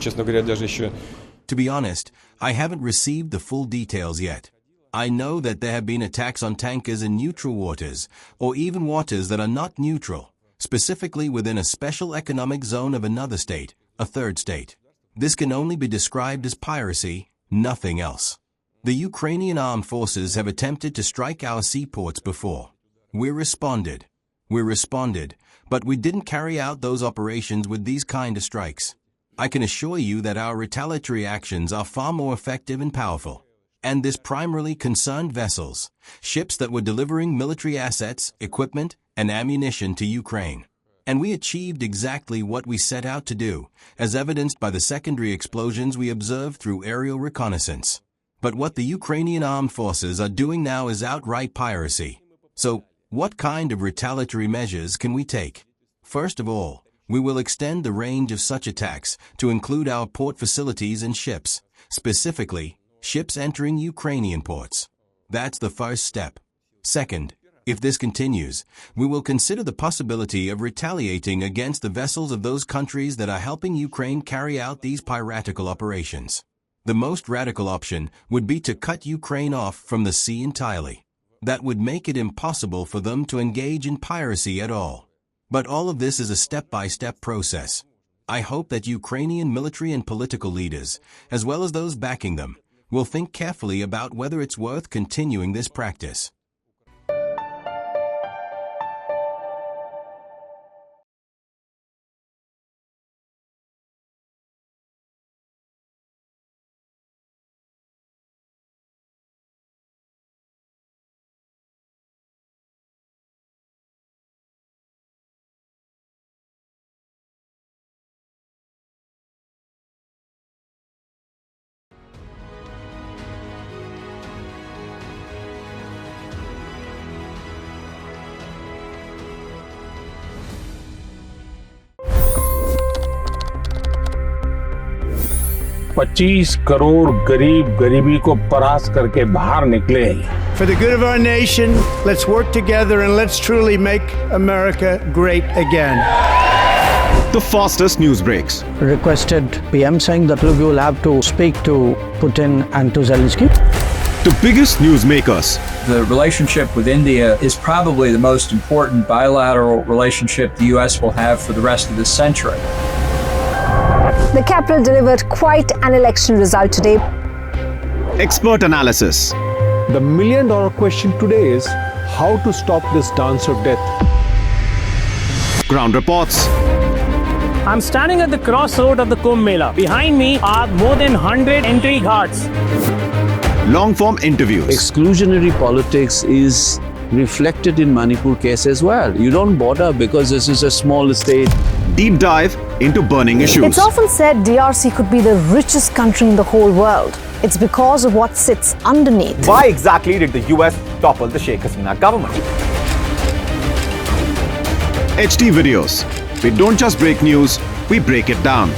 Честно говоря, даже еще... To be honest, I haven't received the full details yet. I know that there have been attacks on tankers in neutral waters, or even waters that are not neutral, specifically within a special economic zone of another state, a third state. This can only be described as piracy, nothing else. The Ukrainian armed forces have attempted to strike our seaports before. We responded, but we didn't carry out those operations with these kind of strikes. I can assure you that our retaliatory actions are far more effective and powerful. And this primarily concerned vessels, ships that were delivering military assets, equipment, and ammunition to Ukraine. And we achieved exactly what we set out to do, as evidenced by the secondary explosions we observed through aerial reconnaissance. But what the Ukrainian armed forces are doing now is outright piracy. So, what kind of retaliatory measures can we take? First of all, we will extend the range of such attacks to include our port facilities and ships, specifically, ships entering Ukrainian ports. That's the first step. Second, if this continues, we will consider the possibility of retaliating against the vessels of those countries that are helping Ukraine carry out these piratical operations. The most radical option would be to cut Ukraine off from the sea entirely. That would make it impossible for them to engage in piracy at all. But all of this is a step-by-step process. I hope that Ukrainian military and political leaders, as well as those backing them, will think carefully about whether it's worth continuing this practice. $25 crore गरीब गरीबी को परास्त करके बाहर निकले। For the good of our nation, let's work together and let's truly make America great again. The fastest news breaks. Requested PM saying that look, you will have to speak to Putin and to Zelensky. The biggest news makers. The relationship with India is probably the most important bilateral relationship the U.S. will have for the rest of this century. The capital delivered quite an election result today. Expert analysis. The million-dollar question today is how to stop this dance of death. Ground reports. I'm standing at the crossroad of the Kumbh Mela. Behind me are more than 100 entry ghats. Long-form interviews. Exclusionary politics is reflected in Manipur case as well. You don't bother because this is a small state. Deep dive into burning issues. It's often said DRC could be the richest country in the whole world. It's because of what sits underneath. Why exactly did the US topple the Sheikh Hasina government? HT videos. We don't just break news, we break it down.